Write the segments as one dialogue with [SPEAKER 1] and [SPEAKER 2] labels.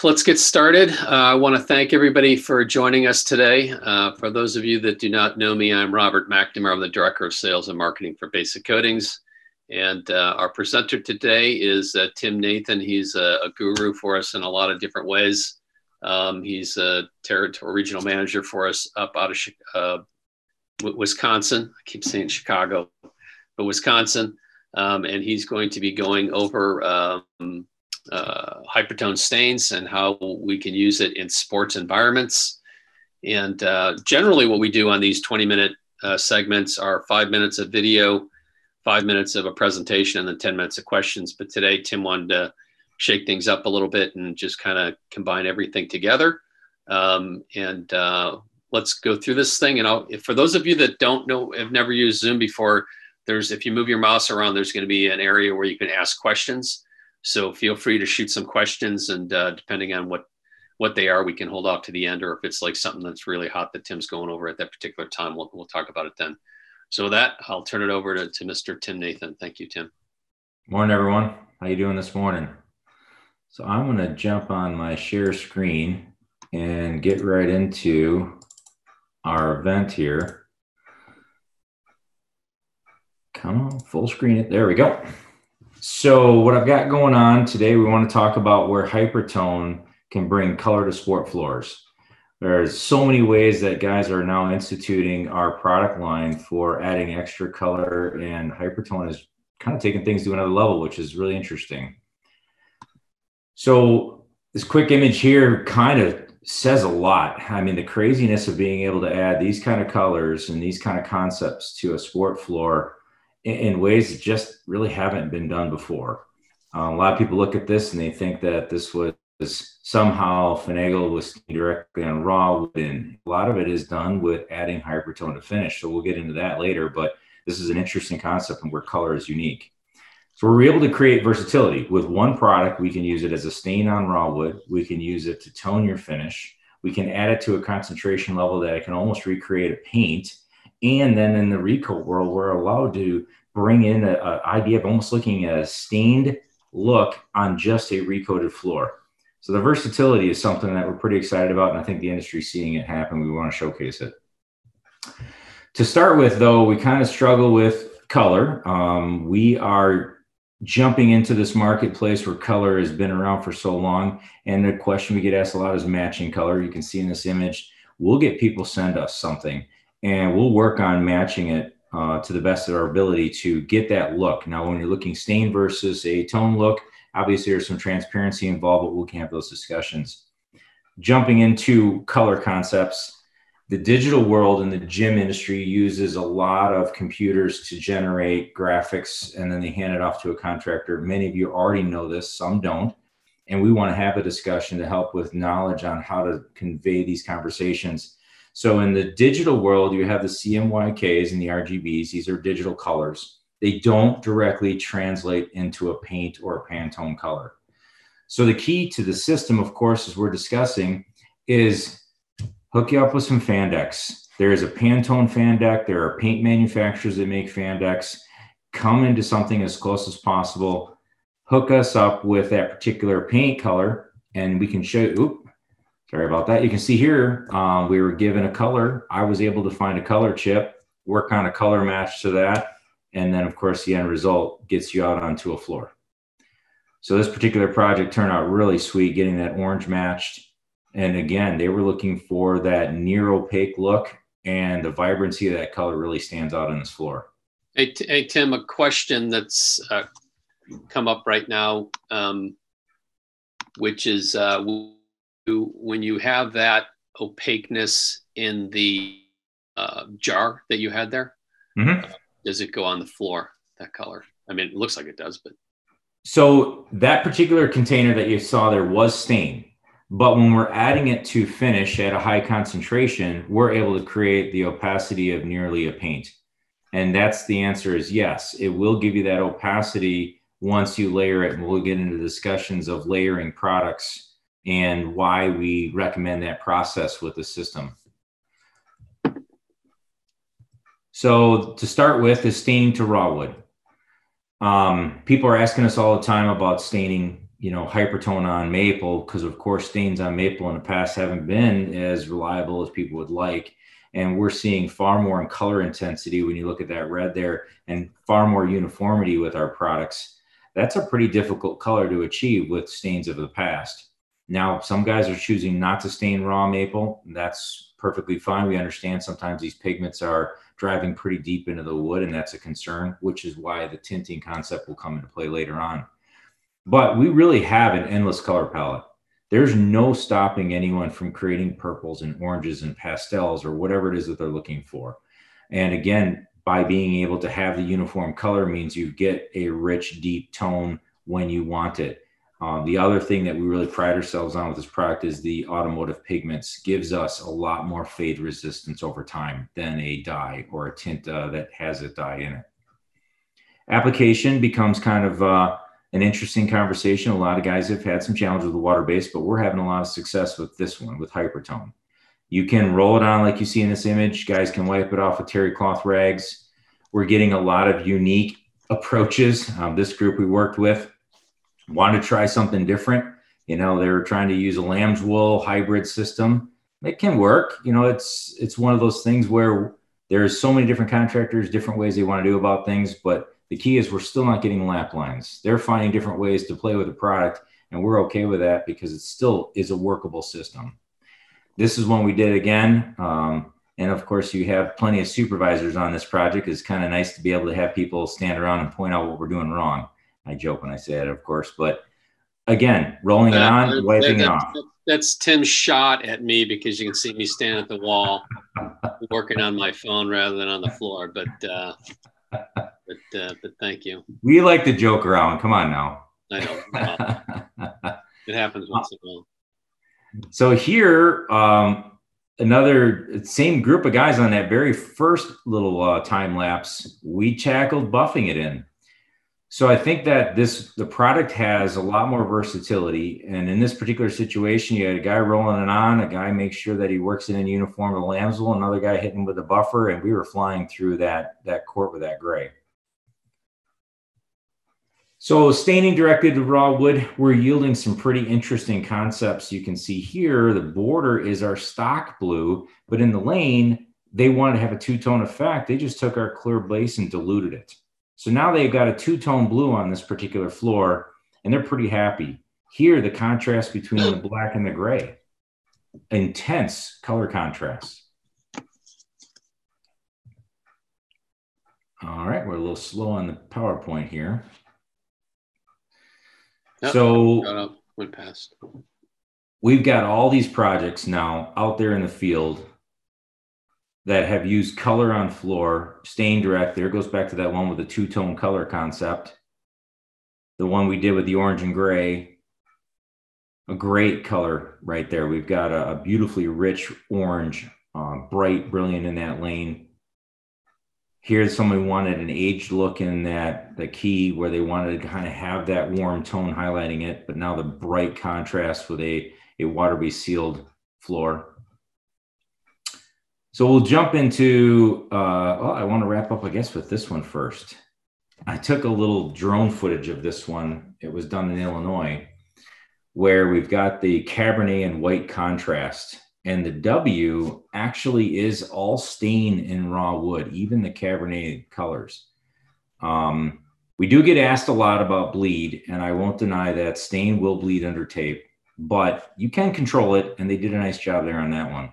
[SPEAKER 1] let's get started. I want to thank everybody for joining us today. For those of you that do not know me, I'm Robert McNamara. I'm the Director of Sales and Marketing for Basic Coatings. And our presenter today is Tim Nathan. He's a guru for us in a lot of different ways. He's a territorial regional manager for us up out of Wisconsin. I keep saying Chicago, but Wisconsin. And he's going to be going over HyperTone stains and how we can use it in sports environments. And generally what we do on these 20-minute segments are 5 minutes of video, 5 minutes of a presentation, and then 10 minutes of questions. But today, Tim wanted to shake things up a little bit and just kind of combine everything together. Let's go through this thing. And for those of you that don't know, have never used Zoom before, if you move your mouse around, there's going to be an area where you can ask questions. So feel free to shoot some questions, and depending on what they are, we can hold off to the end, or if it's like something that's really hot that Tim's going over at that particular time, we'll talk about it then. So with that, I'll turn it over to Mr. Tim Nathan. Thank you, Tim.
[SPEAKER 2] Morning, everyone. How you doing this morning? So I'm going to jump on my share screen and get right into our event here. Come on, full screen it. There we go. So what I've got going on today, we want to talk about where HyperTone can bring color to sport floors. There's so many ways that guys are now instituting our product line for adding extra color, and HyperTone is kind of taking things to another level, which is really interesting. So this quick image here kind of says a lot. I mean, the craziness of being able to add these kind of colors and these kind of concepts to a sport floor in ways that just really haven't been done before. A lot of people look at this and they think that this was somehow finagled with directly on raw wood, and a lot of it is done with adding HyperTone to finish. So we'll get into that later, but this is an interesting concept and where color is unique. So we're able to create versatility. With one product, we can use it as a stain on raw wood. We can use it to tone your finish. We can add it to a concentration level that it can almost recreate a paint. And then in the Recoat world, we're allowed to bring in an idea of almost looking at a stained look on just a recoated floor. So the versatility is something that we're pretty excited about, and I think the industry is seeing it happen. We want to showcase it. To start with, though, we kind of struggle with color. We are jumping into this marketplace where color has been around for so long, and the question we get asked a lot is matching color. You can see in this image, we'll get people send us something, and we'll work on matching it to the best of our ability to get that look. Now, when you're looking stain versus a tone look, obviously there's some transparency involved, but we can have those discussions. Jumping into color concepts, the digital world and the gym industry uses a lot of computers to generate graphics, and then they hand it off to a contractor. Many of you already know this, some don't. And we want to have a discussion to help with knowledge on how to convey these conversations. So in the digital world, you have the CMYKs and the RGBs. These are digital colors. They don't directly translate into a paint or a Pantone color. So the key to the system, of course, as we're discussing, is hook you up with some fan decks. There is a Pantone fan deck. There are paint manufacturers that make fan decks. Come into something as close as possible. Hook us up with that particular paint color, and we can show you. Oops. Sorry about that. You can see here, we were given a color. I was able to find a color chip, work on a color match to that. And then of course the end result gets you out onto a floor. So this particular project turned out really sweet, getting that orange matched. And again, they were looking for that near opaque look, and the vibrancy of that color really stands out on this floor.
[SPEAKER 1] Hey Tim, a question that's come up right now, which is, when you have that opaqueness in the jar that you had there, does it go on the floor, that color? I mean, it looks like it does, but.
[SPEAKER 2] So that particular container that you saw there was stain, but when we're adding it to finish at a high concentration, we're able to create the opacity of nearly a paint. And that's the answer is yes, it will give you that opacity once you layer it. And we'll get into discussions of layering products and why we recommend that process with the system. So to start with is staining to raw wood. People are asking us all the time about staining HyperTone on maple, because of course stains on maple in the past haven't been as reliable as people would like. And we're seeing far more in color intensity when you look at that red there, and far more uniformity with our products. That's a pretty difficult color to achieve with stains of the past. Now, some guys are choosing not to stain raw maple. That's perfectly fine. We understand sometimes these pigments are driving pretty deep into the wood, and that's a concern, which is why the tinting concept will come into play later on. But we really have an endless color palette. There's no stopping anyone from creating purples and oranges and pastels or whatever it is that they're looking for. And again, by being able to have the uniform color means you get a rich, deep tone when you want it. The other thing that we really pride ourselves on with this product is the automotive pigments. Gives us a lot more fade resistance over time than a dye or a tint that has a dye in it. Application becomes kind of an interesting conversation. A lot of guys have had some challenges with the water base, but we're having a lot of success with this one, with HyperTone. You can roll it on like you see in this image. Guys can wipe it off with terry cloth rags. We're getting a lot of unique approaches. This group we worked with wanted to try something different. They were trying to use a lamb's wool hybrid system. It can work. It's one of those things where there's so many different contractors, different ways they want to do about things, but the key is we're still not getting lap lines. They're finding different ways to play with the product, and we're okay with that because it still is a workable system. This is one we did again. And of course, you have plenty of supervisors on this project. It's kind of nice to be able to have people stand around and point out what we're doing wrong. I joke when I say it, of course, but again, rolling it on, wiping it off.
[SPEAKER 1] That's Tim's shot at me because you can see me stand at the wall working on my phone rather than on the floor. But thank you.
[SPEAKER 2] We like to joke around. Come on now.
[SPEAKER 1] I know. It happens once in a while.
[SPEAKER 2] So here, another same group of guys on that very first little time lapse, we tackled buffing it in. So I think that the product has a lot more versatility. And in this particular situation, you had a guy rolling it on, a guy makes sure that he works it in uniform with a lamb's wool, another guy hitting with a buffer, and we were flying through that court with that gray. So staining directed to raw wood, we're yielding some pretty interesting concepts. You can see here, the border is our stock blue, but in the lane, they wanted to have a two-tone effect. They just took our clear base and diluted it. So now they've got a two-tone blue on this particular floor, and they're pretty happy. Here, the contrast between the black and the gray, intense color contrast. All right, we're a little slow on the PowerPoint here.
[SPEAKER 1] Yep,
[SPEAKER 2] so
[SPEAKER 1] went past.
[SPEAKER 2] We've got all these projects now out there in the field that have used color on floor, stain direct. There goes back to that one with the two-tone color concept. The one we did with the orange and gray, a great color right there. We've got a beautifully rich orange, bright, brilliant in that lane. Here, somebody wanted an aged look in the key where they wanted to kind of have that warm tone highlighting it, but now the bright contrast with a water-based sealed floor. So we'll jump into, well, I want to wrap up, I guess, with this one first. I took a little drone footage of this one. It was done in Illinois, where we've got the Cabernet and white contrast. And the W actually is all stain in raw wood, even the Cabernet colors. We do get asked a lot about bleed, and I won't deny that stain will bleed under tape, but you can control it, and they did a nice job there on that one.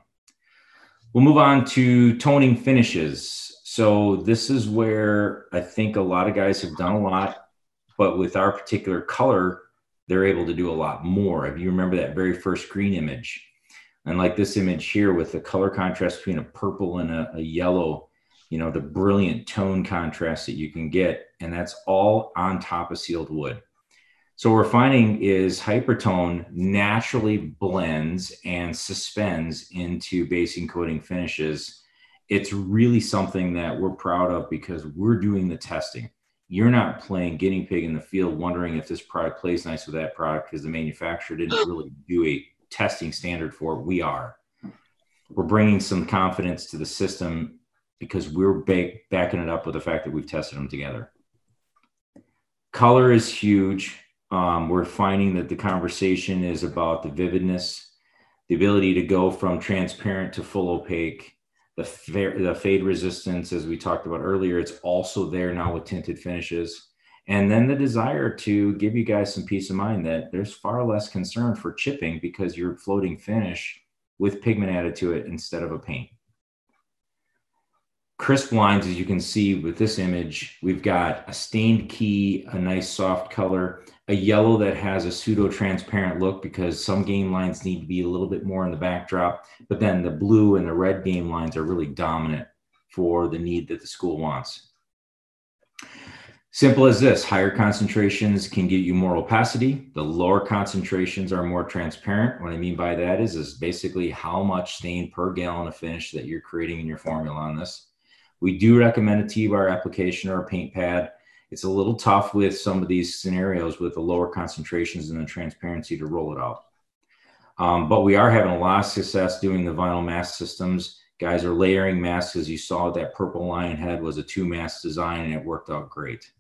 [SPEAKER 2] We'll move on to toning finishes. So this is where I think a lot of guys have done a lot, but with our particular color, they're able to do a lot more. If you remember that very first green image, and like this image here with the color contrast between a purple and a yellow, the brilliant tone contrast that you can get, and that's all on top of sealed wood. So what we're finding is HyperTone naturally blends and suspends into basing coating finishes. It's really something that we're proud of because we're doing the testing. You're not playing guinea pig in the field wondering if this product plays nice with that product because the manufacturer didn't really do a testing standard for it. We are. We're bringing some confidence to the system because we're backing it up with the fact that we've tested them together. Color is huge. We're finding that the conversation is about the vividness, the ability to go from transparent to full opaque, the fade resistance, as we talked about earlier, it's also there now with tinted finishes. And then the desire to give you guys some peace of mind that there's far less concern for chipping because you're floating finish with pigment added to it instead of a paint. Crisp lines, as you can see with this image, we've got a stained key, a nice soft color, a yellow that has a pseudo-transparent look because some game lines need to be a little bit more in the backdrop, but then the blue and the red game lines are really dominant for the need that the school wants. Simple as this, higher concentrations can get you more opacity. The lower concentrations are more transparent. What I mean by that is basically how much stain per gallon of finish that you're creating in your formula on this. We do recommend a T-bar application or a paint pad. It's a little tough with some of these scenarios with the lower concentrations and the transparency to roll it out. But we are having a lot of success doing the vinyl mask systems. Guys are layering masks. As you saw, that purple lion head was a 2-mask design and it worked out great.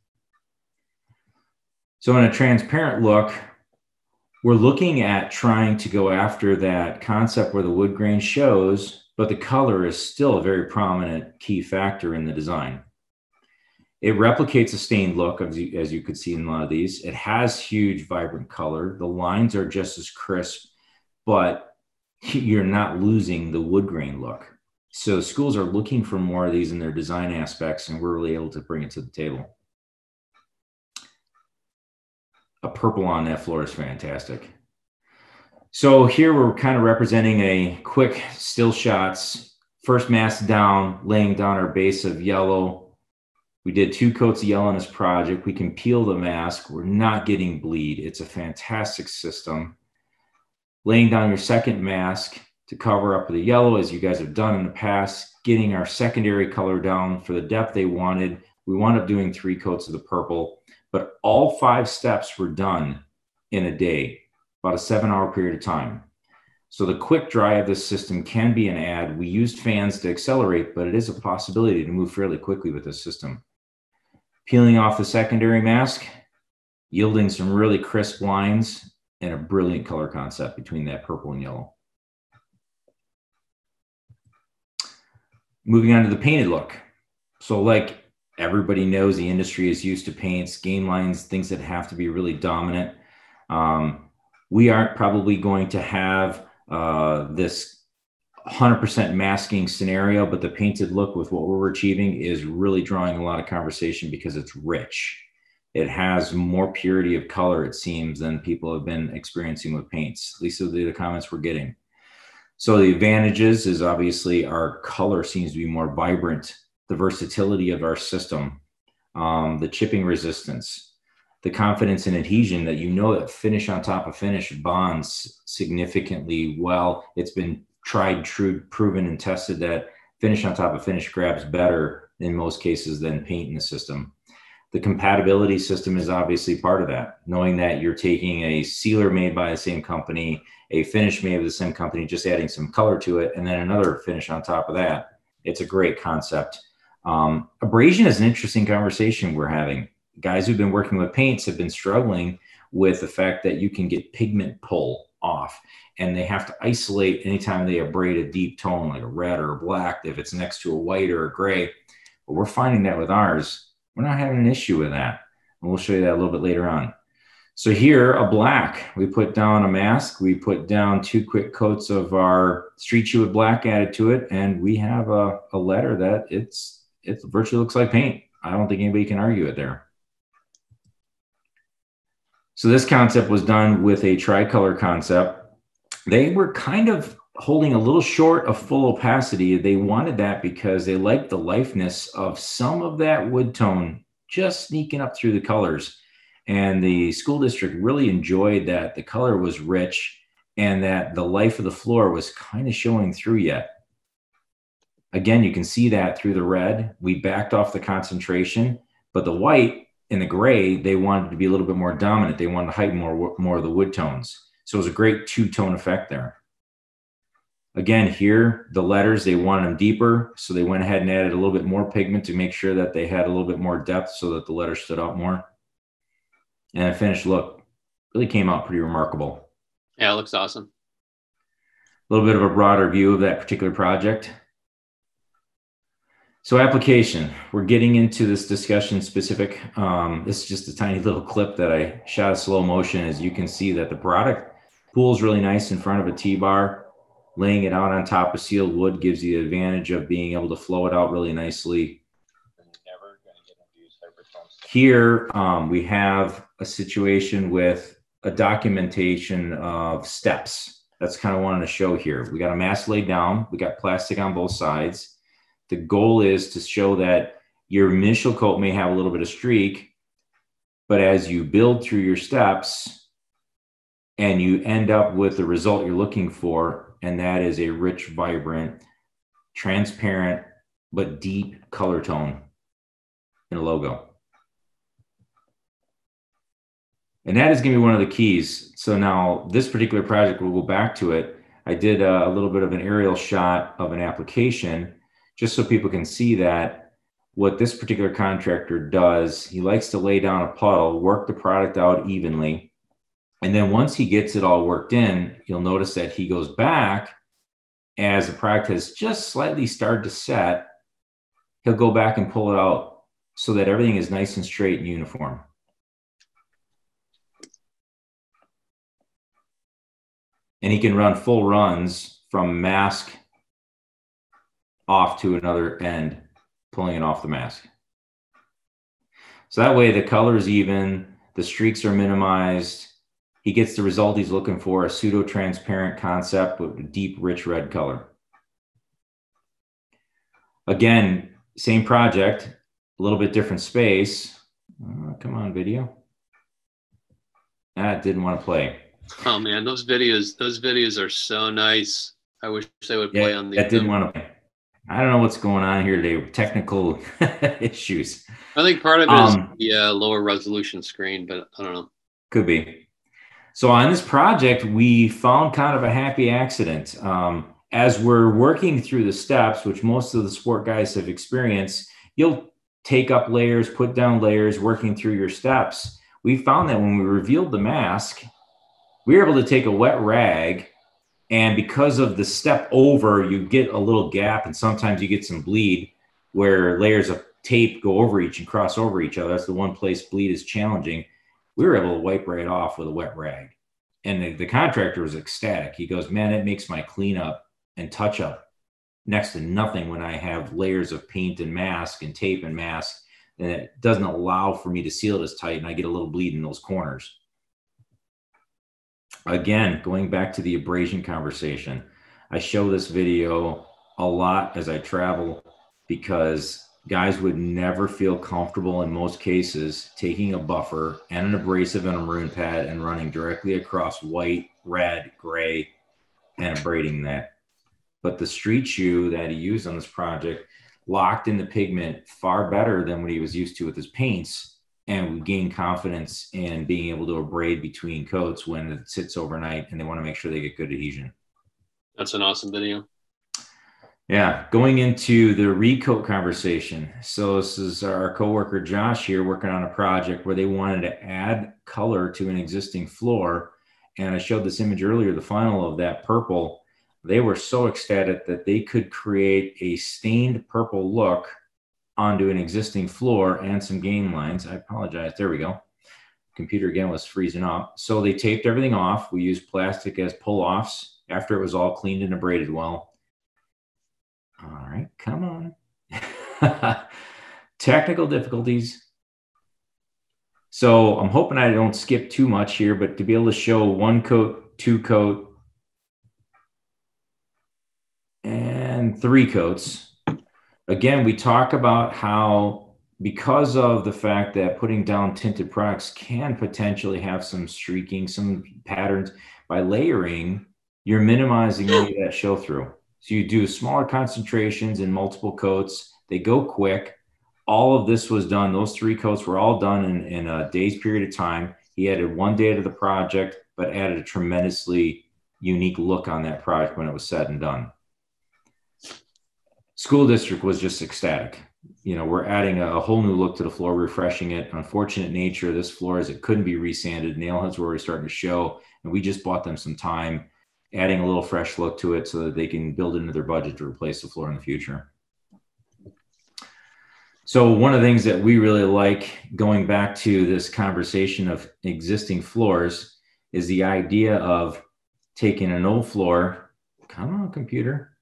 [SPEAKER 2] So in a transparent look, we're looking at trying to go after that concept where the wood grain shows, but the color is still a very prominent key factor in the design. It replicates a stained look, as you could see in a lot of these. It has huge, vibrant color. The lines are just as crisp, but you're not losing the wood grain look. So schools are looking for more of these in their design aspects, and we're really able to bring it to the table. A purple on that floor is fantastic. So here we're kind of representing a quick still shots, first mask down, laying down our base of yellow. We did 2 coats of yellow in this project. We can peel the mask. We're not getting bleed. It's a fantastic system. Laying down your second mask to cover up the yellow, as you guys have done in the past, getting our secondary color down for the depth they wanted. We wound up doing 3 coats of the purple, but all 5 steps were done in a day, about a 7-hour period of time. So the quick dry of this system can be an add. We used fans to accelerate, but it is a possibility to move fairly quickly with this system. Peeling off the secondary mask, yielding some really crisp lines and a brilliant color concept between that purple and yellow. Moving on to the painted look. So like everybody knows, the industry is used to paints, game lines, things that have to be really dominant. We aren't probably going to have this 100% masking scenario, but the painted look with what we're achieving is really drawing a lot of conversation because it's rich. It has more purity of color, it seems, than people have been experiencing with paints. At least those are the comments we're getting. So the advantages is obviously our color seems to be more vibrant, the versatility of our system, the chipping resistance, the confidence in adhesion that you know that finish on top of finish bonds significantly well. It's been tried, true, proven, and tested that finish on top of finish grabs better in most cases than paint in the system. The compatibility system is obviously part of that, knowing that you're taking a sealer made by the same company, a finish made by the same company, just adding some color to it, and then another finish on top of that. It's a great concept. Abrasion is an interesting conversation we're having. Guys who've been working with paints have been struggling with the fact that you can get pigment pull off, and they have to isolate anytime they abrade a deep tone like a red or a black if it's next to a white or a gray. But we're finding that with ours, we're not having an issue with that. And we'll show you that a little bit later on. So here, a black, we put down a mask, we put down 2 quick coats of our street shoe with black added to it, and we have a letter that it virtually looks like paint. I don't think anybody can argue it there. So this concept was done with a tricolor concept. They were kind of holding a little short of full opacity. They wanted that because they liked the lifeness of some of that wood tone just sneaking up through the colors. And the school district really enjoyed that the color was rich and that the life of the floor was kind of showing through yet. Again, you can see that through the red. We backed off the concentration, but the white and the gray, they wanted to be a little bit more dominant. They wanted to heighten more of the wood tones. So it was a great 2-tone effect there. Again, here, the letters, they wanted them deeper. So they went ahead and added a little bit more pigment to make sure that they had a little bit more depth so that the letters stood out more. And a finished look, really came out pretty remarkable.
[SPEAKER 1] Yeah, it looks awesome.
[SPEAKER 2] A little bit of a broader view of that particular project. So application, we're getting into this discussion specific. This is just a tiny little clip that I shot a slow motion. As you can see that the product pools really nice in front of a T-bar. Laying it out on top of sealed wood gives you the advantage of being able to flow it out really nicely. Here we have a situation with a documentation of steps. That's kind of wanted to show here. We got a mask laid down. We got plastic on both sides. The goal is to show that your initial coat may have a little bit of streak, but as you build through your steps and you end up with the result you're looking for, and that is a rich, vibrant, transparent, but deep color tone in a logo. And that is going to be one of the keys. So now this particular project, we'll go back to it. I did a little bit of an aerial shot of an application just so people can see that what this particular contractor does, he likes to lay down a puddle, work the product out evenly. And then once he gets it all worked in, you'll notice that he goes back as the product has just slightly started to set. He'll go back and pull it out so that everything is nice and straight and uniform. And he can run full runs from mask off to another end, pulling it off the mask. So that way the color is even, the streaks are minimized. He gets the result he's looking for, a pseudo-transparent concept with a deep, rich red color. Again, same project, a little bit different space. Come on, video. That didn't want to play.
[SPEAKER 1] Oh man, those videos are so nice. I wish they would play on the.
[SPEAKER 2] That didn't want to play. I don't know what's going on here today. Technical issues.
[SPEAKER 1] I think part of it is the lower resolution screen, but I don't know.
[SPEAKER 2] Could be. So on this project, we found kind of a happy accident. As we're working through the steps, which most of the sport guys have experienced, you'll take up layers, put down layers, working through your steps. We found that when we revealed the mask, we were able to take a wet rag, and because of the step over, you get a little gap, and sometimes you get some bleed where layers of tape go over each and cross over each other. That's the one place bleed is challenging. We were able to wipe right off with a wet rag. And the contractor was ecstatic. He goes, man, it makes my cleanup and touch up next to nothing when I have layers of paint and mask and tape and mask, and it doesn't allow for me to seal it as tight, and I get a little bleed in those corners. Again, going back to the abrasion conversation, I show this video a lot as I travel because guys would never feel comfortable in most cases taking a buffer and an abrasive and a maroon pad and running directly across white, red, gray, and abrading that. But the street shoe that he used on this project locked in the pigment far better than what he was used to with his paints, and we gain confidence in being able to abrade between coats when it sits overnight and they want to make sure they get good adhesion.
[SPEAKER 1] That's an awesome video.
[SPEAKER 2] Yeah, going into the recoat conversation. So this is our coworker Josh here working on a project where they wanted to add color to an existing floor. And I showed this image earlier, the final of that purple. They were so ecstatic that they could create a stained purple look onto an existing floor and some gain lines. I apologize. There we go. Computer again was freezing up. So they taped everything off. We used plastic as pull-offs after it was all cleaned and abraded well. All right, come on. Technical difficulties. So I'm hoping I don't skip too much here, but to be able to show one coat, two coat, and three coats. Again, we talk about how because of the fact that putting down tinted products can potentially have some streaking, some patterns, by layering, you're minimizing any of that show through. So you do smaller concentrations in multiple coats. They go quick. All of this was done. Those three coats were all done in a day's period of time. He added one day to the project, but added a tremendously unique look on that project when it was said and done. School district was just ecstatic. we're adding a whole new look to the floor, refreshing it. Unfortunate nature of this floor is it couldn't be resanded. Nailheads were already starting to show, and we just bought them some time, adding a little fresh look to it so that they can build into their budget to replace the floor in the future. So one of the things that we really like, going back to this conversation of existing floors, is the idea of taking an old floor, come on computer,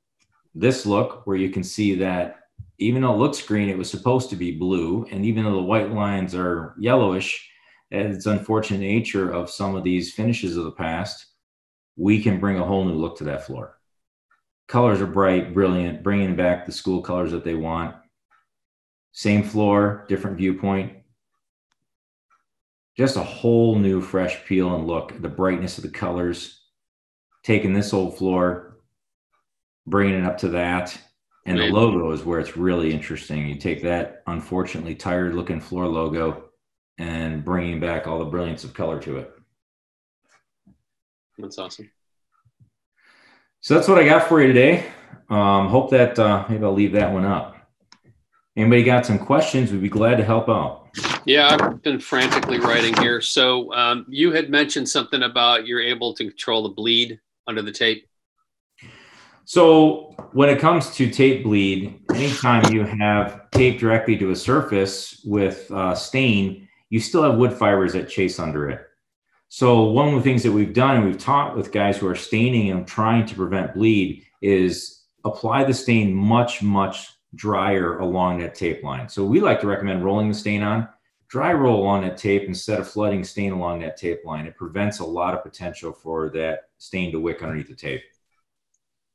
[SPEAKER 2] this look where you can see that even though it looks green, it was supposed to be blue. And even though the white lines are yellowish, and it's unfortunate nature of some of these finishes of the past, we can bring a whole new look to that floor. Colors are bright, brilliant, bringing back the school colors that they want. Same floor, different viewpoint. Just a whole new fresh peel and look, the brightness of the colors, taking this old floor, bringing it up to that. And the logo is where it's really interesting. You take that unfortunately tired looking floor logo and bringing back all the brilliance of color to it.
[SPEAKER 1] That's awesome.
[SPEAKER 2] So that's what I got for you today. Hope that maybe I'll leave that one up. Anybody got some questions? We'd be glad to help out.
[SPEAKER 1] Yeah, I've been frantically writing here. So you had mentioned something about you're able to control the bleed under the tape.
[SPEAKER 2] So when it comes to tape bleed, anytime you have tape directly to a surface with stain, you still have wood fibers that chase under it. So one of the things that we've done, and we've taught with guys who are staining and trying to prevent bleed, is apply the stain much, much drier along that tape line. So we like to recommend rolling the stain on, dry roll along that tape instead of flooding stain along that tape line. It prevents a lot of potential for that stain to wick underneath the tape.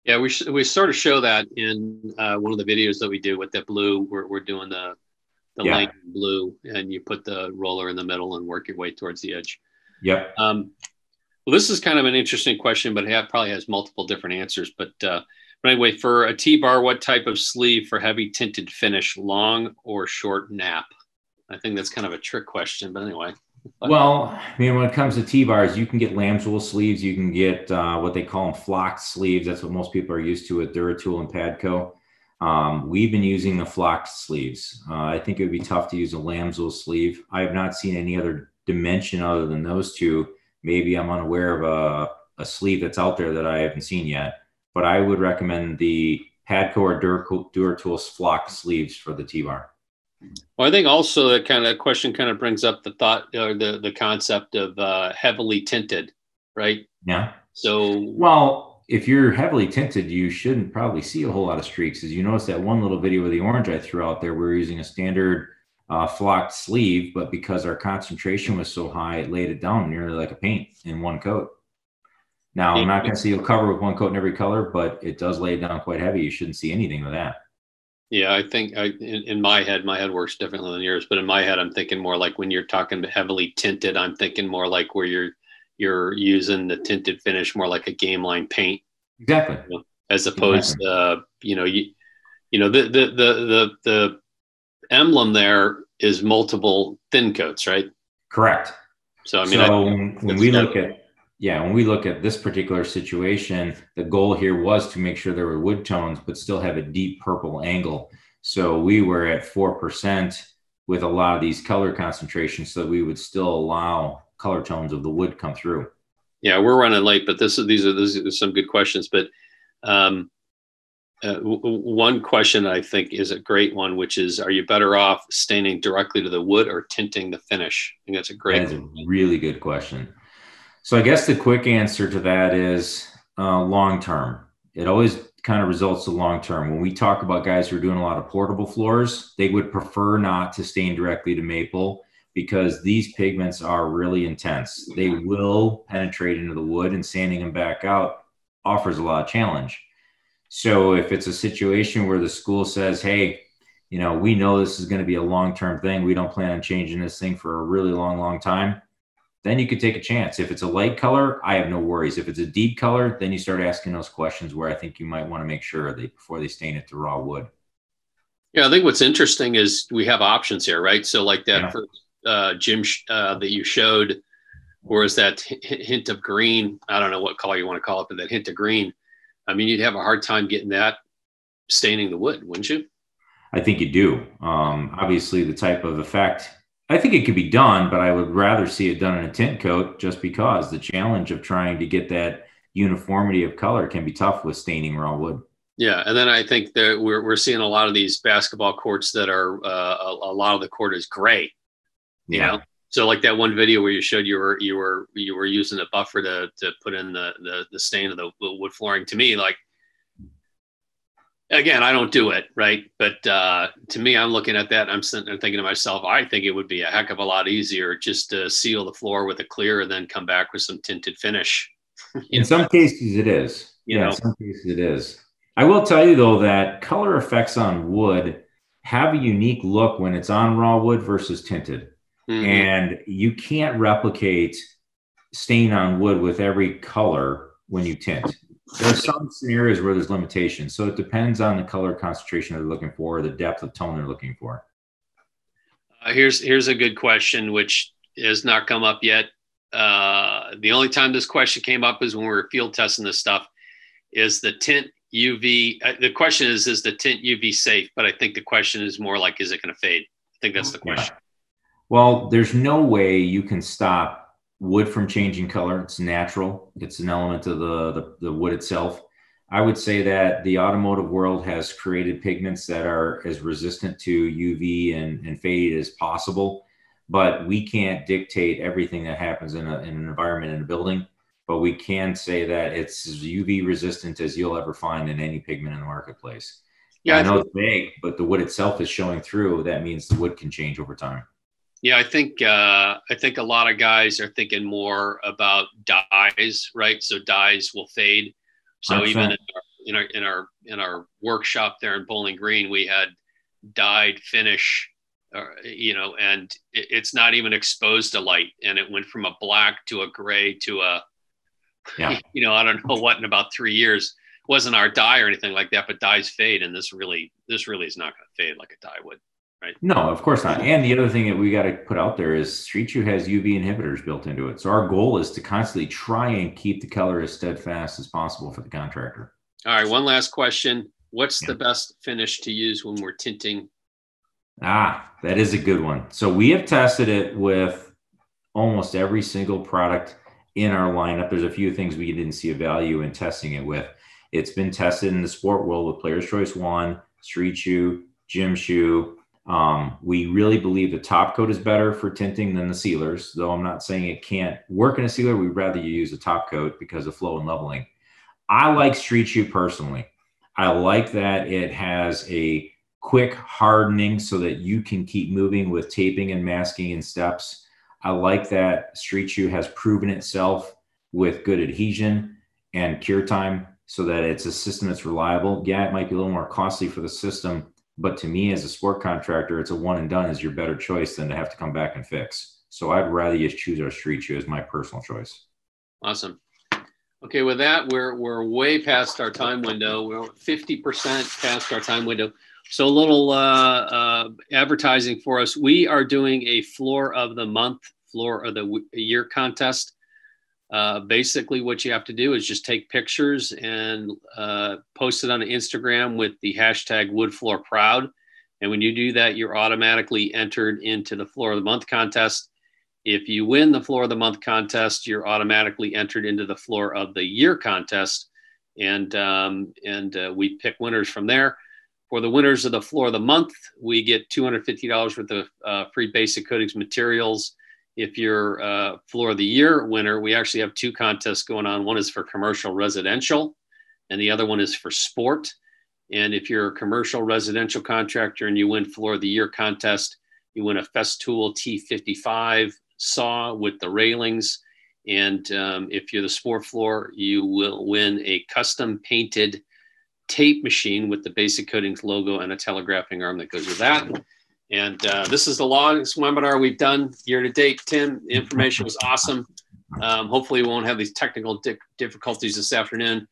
[SPEAKER 1] Yeah, we sort of show that in one of the videos that we do with that blue. We're doing the lane blue, and you put the roller in the middle and work your way towards the edge.
[SPEAKER 2] Yep.
[SPEAKER 1] Well, this is kind of an interesting question, but it probably has multiple different answers. But anyway, for a T-bar, what type of sleeve for heavy tinted finish, long or short nap? I think that's kind of a trick question, but anyway.
[SPEAKER 2] Well, I mean, when it comes to T-bars, you can get lambswool sleeves. You can get what they call them flocked sleeves. That's what most people are used to at Duratool and Padco. We've been using the flocked sleeves. I think it would be tough to use a lambswool sleeve. I have not seen any other dimension other than those two. Maybe I'm unaware of a sleeve that's out there that I haven't seen yet. But I would recommend the Padco or Duratool's flocked sleeves for the T-bar.
[SPEAKER 1] Well, I think also that kind of question kind of brings up the thought or the concept of heavily tinted, right?
[SPEAKER 2] Yeah.
[SPEAKER 1] So,
[SPEAKER 2] well, if you're heavily tinted, you shouldn't probably see a whole lot of streaks. As you notice that one little video of the orange I threw out there, we're using a standard flocked sleeve, but because our concentration was so high, it laid it down nearly like a paint in one coat. Now, I'm not going to say you'll cover with one coat in every color, but it does lay it down quite heavy. You shouldn't see anything with that.
[SPEAKER 1] Yeah, I think in my head works differently than yours, but in my head, I'm thinking more like when you're talking heavily tinted, I'm thinking more like where you're using the tinted finish more like a game line paint.
[SPEAKER 2] Exactly.
[SPEAKER 1] As opposed to, the emblem there is multiple thin coats, right?
[SPEAKER 2] Correct.
[SPEAKER 1] So, I mean,
[SPEAKER 2] when we look at this particular situation, the goal here was to make sure there were wood tones, but still have a deep purple angle. So we were at 4% with a lot of these color concentrations, so we would still allow color tones of the wood come through. Yeah,
[SPEAKER 1] we're running late, but these are some good questions. But one question I think is a great one, which is, are you better off staining directly to the wood or tinting the finish? I think that's a great
[SPEAKER 2] That is a really good question. So I guess the quick answer to that is long-term. It always kind of results to long-term. When we talk about guys who are doing a lot of portable floors, they would prefer not to stain directly to maple because these pigments are really intense. They will penetrate into the wood, and sanding them back out offers a lot of challenge. So if it's a situation where the school says, hey, we know this is going to be a long-term thing, we don't plan on changing this thing for a really long, long time, then you could take a chance. If it's a light color, I have no worries. If it's a deep color, then you start asking those questions where I think you might want to make sure before they stain it to raw wood.
[SPEAKER 1] Yeah, I think what's interesting is we have options here, right? So like that first Jim that you showed, whereas that hint of green, I don't know what color you want to call it, but that hint of green, I mean, you'd have a hard time getting that staining the wood, wouldn't you?
[SPEAKER 2] I think you do. Obviously, the type of effect, I think it could be done, but I would rather see it done in a tint coat just because the challenge of trying to get that uniformity of color can be tough with staining raw wood.
[SPEAKER 1] Yeah, and then I think that we're seeing a lot of these basketball courts that are a lot of the court is gray. You know, so like that one video where you showed you were using a buffer to put in the stain of the wood flooring. To me, like, again, I don't do it, right? But to me, I'm looking at that and I'm sitting there thinking to myself, I think it would be a heck of a lot easier just to seal the floor with a clear and then come back with some tinted finish.
[SPEAKER 2] In some cases it is.
[SPEAKER 1] In
[SPEAKER 2] some cases it is. I will tell you though that color effects on wood have a unique look when it's on raw wood versus tinted. Mm-hmm. And you can't replicate stain on wood with every color when you tint. There are some scenarios where there's limitations. So it depends on the color concentration they're looking for, or the depth of tone they're looking for.
[SPEAKER 1] Here's a good question, which has not come up yet. The only time this question came up is when we were field testing this stuff. Is the tint UV? The question is the tint UV safe? But I think the question is more like, is it going to fade? I think that's the question.
[SPEAKER 2] Yeah. Well, there's no way you can stop wood from changing color. It's natural. It's an element of the wood itself. I would say that the automotive world has created pigments that are as resistant to UV and fade as possible, but we can't dictate everything that happens in an environment in a building. But we can say that it's as UV resistant as you'll ever find in any pigment in the marketplace. Yeah, I know it's vague, but the wood itself is showing through. That means the wood can change over time.
[SPEAKER 1] Yeah, I think a lot of guys are thinking more about dyes, right? So dyes will fade. So 100%. Even in our workshop there in Bowling Green, we had dyed finish, and it's not even exposed to light, and it went from a black to a gray to a, I don't know what, in about 3 years. It wasn't our dye or anything like that, but dyes fade, and this really is not going to fade like a dye would. Right.
[SPEAKER 2] No, of course not. And the other thing that we got to put out there is Street Shoe has UV inhibitors built into it. So our goal is to constantly try and keep the color as steadfast as possible for the contractor.
[SPEAKER 1] All right. One last question. What's the best finish to use when we're tinting?
[SPEAKER 2] That is a good one. So we have tested it with almost every single product in our lineup. There's a few things we didn't see a value in testing it with. It's been tested in the sport world with Player's Choice 1, Street Shoe, Gym Shoe. We really believe the top coat is better for tinting than the sealers, though I'm not saying it can't work in a sealer. We'd rather you use a top coat because of flow and leveling. I like Street Shoe personally. I like that it has a quick hardening so that you can keep moving with taping and masking in steps. I like that Street Shoe has proven itself with good adhesion and cure time so that it's a system that's reliable. Yeah, it might be a little more costly for the system, but to me as a sport contractor, it's a one and done is your better choice than to have to come back and fix. So I'd rather just choose our Street Shoe as my personal choice.
[SPEAKER 1] Awesome. Okay, with that, we're way past our time window. We're 50% past our time window. So a little advertising for us. We are doing a floor of the month, floor of the year contest. Basically, what you have to do is just take pictures and post it on Instagram with the hashtag WoodFloorProud. And when you do that, you're automatically entered into the floor of the month contest. If you win the floor of the month contest, you're automatically entered into the floor of the year contest. And we pick winners from there. For the winners of the floor of the month, we get $250 worth of free basic coatings materials. If you're floor of the year winner, we actually have two contests going on. One is for commercial residential, and the other one is for sport. And if you're a commercial residential contractor and you win floor of the year contest, you win a Festool T55 saw with the railings. And if you're the sport floor, you will win a custom painted tape machine with the basic coatings logo and a telegraphing arm that goes with that. And this is the longest webinar we've done year to date. Tim, the information was awesome. Hopefully we won't have these technical difficulties this afternoon.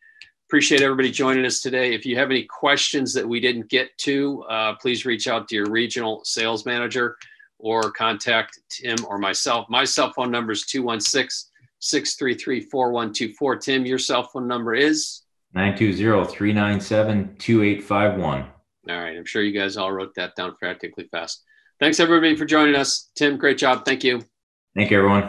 [SPEAKER 1] Appreciate everybody joining us today. If you have any questions that we didn't get to, please reach out to your regional sales manager or contact Tim or myself. My cell phone number is 216-633-4124. Tim, your cell phone number is?
[SPEAKER 2] 920-397-2851.
[SPEAKER 1] All right. I'm sure you guys all wrote that down frantically fast. Thanks everybody for joining us. Tim, great job. Thank you.
[SPEAKER 2] Thank you, everyone.